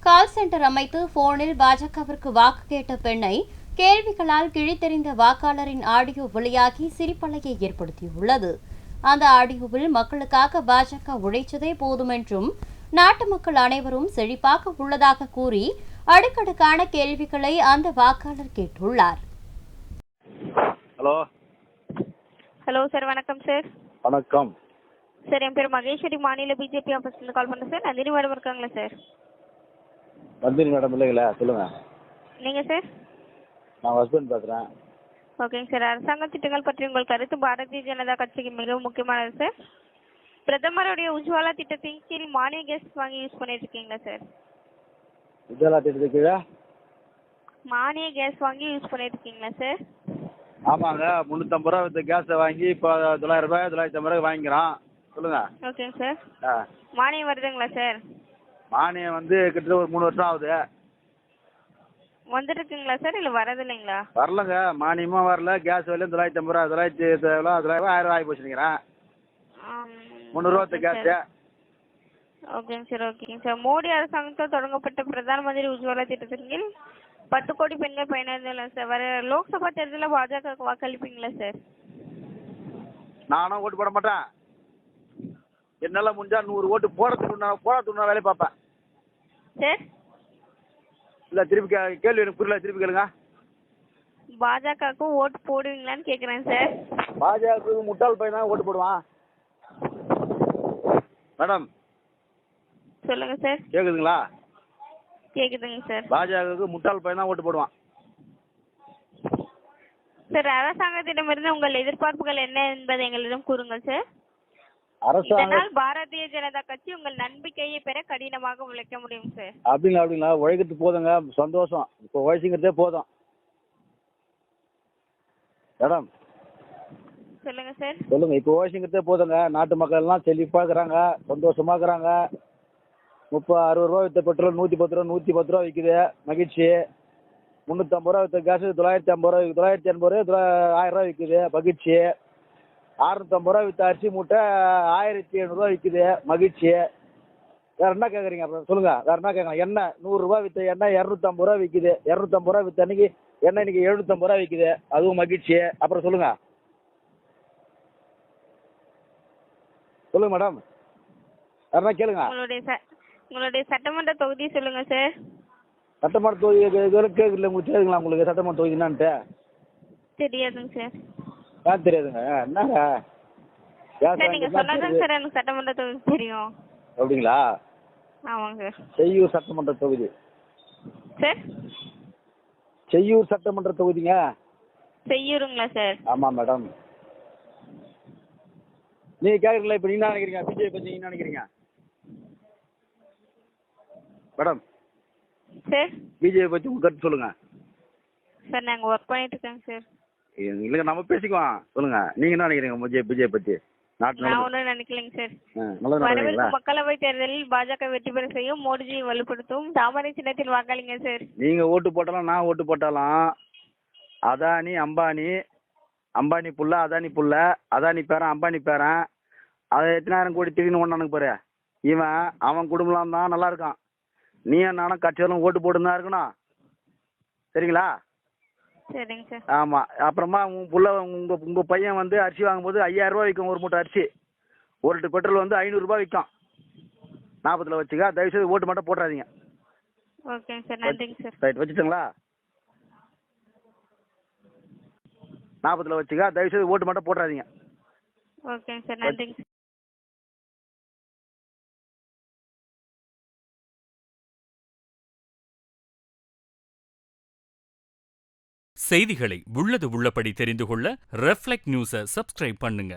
Call centre அமைத்து போனில் பாஜகவிற்கு வாக்கு கேட்ட பெண்ணை கேள்விகளால் கிழித்தெறிந்த வாக்காளரின் ஆடியோ வெளியாகி சிரிப்பலையை ஏற்படுத்தியுள்ளது. அந்த ஆடியோவில் மக்களுக்காக பாஜக உழைத்ததே போதும் என்றும் நாட்டு மக்கள் அனைவரும் செழிப்பாக உள்ளதாக கூறி அடுக்கடுக்கான கேள்விகளை அந்த வாக்காளர் கேட்டுள்ளார். ஹலோ சார், வணக்கம் சார். வணக்கம் சார், என் பேர் மகேஸ்வரி, மாநில பிஜேபி ஆஃபீஸ்ல கால் பண்ணேன் சார். நந்தினி மேடம் இருக்காங்களா சார்? நந்தினி மேடம் இல்லைங்களா, சொல்லுங்க. நீங்க சார்? நான் ஹஸ்பண்ட் பேசுறேன். ஓகேங்க சார். அரசாங்க திட்டங்கள் பற்றி உங்கள் கருத்து பாரதிய ஜனதா கட்சிக்கு மிகவும் முக்கியமானது சார். பிரதமருடைய உஜ்வாலா திட்டத்தின் கீழ் மானிய கேஸ் வாங்கி யூஸ் பண்ணிட்டு இருக்கீங்களா சார்? உஜ்வாலா திட்டத்துக்கு கீழே மானிய கேஸ் வாங்கி யூஸ் பண்ணிட்டு இருக்கீங்களா சார்? ஆமாங்க, 350 ரூபா வித்த கேஸை வாங்கி இப்போ 900 ரூபாய் 950 ரூபாய் வாங்கிக்கிறோம். சொல்லுங்க. ஓகேங்க சார். மானியம் வருதுங்களா சார்? மானியம் வந்து கிட்டத்தட்ட ஒரு 3 வருஷம் ஆகுது. வந்துட்டு இருக்குங்களா சார், இல்லை வரது இல்லைங்களா? வரலங்க, மானியமும் வரல. கேஸ் விலையும் 950 ரூபா 900 1000 ஆகி போச்சுங்கிறேன். 300 ரூபா வித்த கேஸு. ஓகேங்க சார். ஓகேங்க சார். மோடி அரசாங்கத்தால் தொடங்கப்பட்ட பிரதான் மந்திரி உஜ்வாலா திட்டத்தின் கீழ் 10 கோடி பெண்கள் பயனடைந்துள்ளனர் சார். வர லோக்சபா தேர்தலில் பாஜகவுக்கு வாக்களிப்பீங்களா சார்? நானும் ஓட்டு போட மாட்டேன். என்னால் முடிஞ்சா 100 ஓட்டு போடுறதுக்கு வேலையை பார்ப்பேன் சார். இல்லை, திருப்பி கேள்வி எனக்கு புரியல, திருப்பி கேளுங்க. பாஜகவுக்கு ஓட்டு போடுவீங்களான்னு கேட்குறேன் சார். பாஜகவுக்கு முட்டாள் பையன் தான் ஓட்டு போடுவான் மேடம். சொல்லுங்க சார். கேக்குதுங்களா? கேக்குதுங்க சார். பாஜகவுக்கு முட்டாள் பையன் தான் ஓட்டு போடுவான் சார். அரசாங்கத்திடமிருந்து உங்கள் எதிர்பார்ப்புகள் என்ன என்பதை எங்களிடம் கூறுங்கள் சார். அரசாங்கம் பாரதிய ஜனதா கட்சி உங்கள் நம்பிக்கையை பெற கடினமாக உழைக்க முடியும் சார். அப்படிங்களா? உழைக்கிறது போதுங்க, சந்தோஷம். இப்போ உழைச்சிங்கிறதே போதும் மேடம். சொல்லுங்க சார். சொல்லுங்க. இப்போ உழைச்சிங்கிறதே போதுங்க. நாட்டு மக்கள் எல்லாம் செழிப்பா இருக்கிறாங்க, சந்தோஷமா இருக்கிறாங்க. 60 ரூபா வித்த பெட்ரோல் 110 ரூபா 110 ரூபா விற்குது, மகிழ்ச்சி. 350 ரூபா வித்த கேஸ் 950 ரூபா 980 ரூபா 1000 ரூபா விற்குது, மகிழ்ச்சி. 650 ரூபா வித்த அரிசி மூட்டை 1700 ரூபா விற்குது, மகிழ்ச்சி. வேற என்ன கேட்குறீங்க? அப்புறம் சொல்லுங்க, வேற என்ன கேட்கலாம்? எண்ணெய் 100 ரூபா வித்த எண்ணெய் 250 ரூபா விற்குது. 250 ரூபா வித்த அன்னைக்கு எண்ணெய் இன்னைக்கு 750 ரூபா விற்குது, அதுவும் மகிழ்ச்சி. அப்புறம் சொல்லுங்க. சொல்லுங்க மேடம், வேற என்ன கேளுங்க. உங்களுடைய சட்டமன்ற தொகுதி சொல்லுங்க சார். சட்டமன்ற தொகுதி கேட்கல உங்களுக்கு? தெரியுங்களா உங்களுக்கு சட்டமன்ற தொகுதி என்னான்ட்டு? தெரியாதுங்க சார். தெரியாதுங்க. என்னங்க சார், நீங்க சொன்னதாங்க சார் எனக்கு சட்டமன்ற தொகுதி தெரியும். அப்படிங்களா? ஆமாங்க சார். செய்யூர் சட்டமன்ற தொகுதி சார். செய்யூர் சட்டமன்ற தொகுதிங்க. செய்யூருங்களா சார்? ஆமா மேடம். நீங்க கேட்கறீங்களா? இப்ப நீங்க என்ன நினைக்கிறீங்க? பிஜேபி பத்தி நீங்க என்ன நினைக்கிறீங்க மேடம்? சார், பிஜேபி பத்தி உங்க கருத்து சொல்லுங்க சார். நாங்க ஒர்க் பண்ணிட்டு இருக்கோங்க சார். இல்லைங்க, நம்ம பேசிக்குவோம். சொல்லுங்க, நீங்க என்ன நினைக்கிறீங்க பிஜேபி பத்தி? நான் ஒன்றும் நினைக்கலைங்க சார். வரவிருக்கும் மக்களவை தேர்தலில் பாஜக வெற்றி பெற செய்யும், மோடிஜியை வலுப்படுத்தும் தாமரை சின்னத்தில் வாக்களிங்க சார். நீங்க ஓட்டு போட்டாலும் நான் ஓட்டு போட்டாலும் அதானி அம்பானி புள்ள, அதானி புள்ள, அதானி பேரன், அம்பானி பேரன், அதை 8,000 கோடி திடீர்னு ஒண்ணு பாரு. அவன் குடும்பம் தான் நல்லா இருக்கான். நீ நானும் கட்சியாலும் ஓட்டு போட்டுதான் இருக்கணும். சரிங்களா? சரிங்க சார். ஆமா. அப்புறமா உங்க பையன் வந்து அரிசி வாங்கும்போது 5000 ரூபாய் விற்கும் ஒரு மூட்டை அரிசி. 1 லிட்டர் பெட்ரோல் வந்து 500 ரூபாய் விற்கும். 40 வச்சுக்க. தயவுசெய்து ஓட்டு மட்டும் போட்டுறாதீங்க. ஓகேங்க சார். நன்றிங்க சார். ரைட், வச்சுட்டுங்களா? 40 வச்சுக்க. தயவுசெய்து ஓட்டு மட்டும் போட்டுறாதீங்க. ஓகேங்க சார். நன்றிங்க சார். செய்திகளை உள்ளது உள்ளபடி தெரிந்து கொள்ள ரெஃப்ளெக்ட் நியூஸை சப்ஸ்கிரைப் பண்ணுங்க.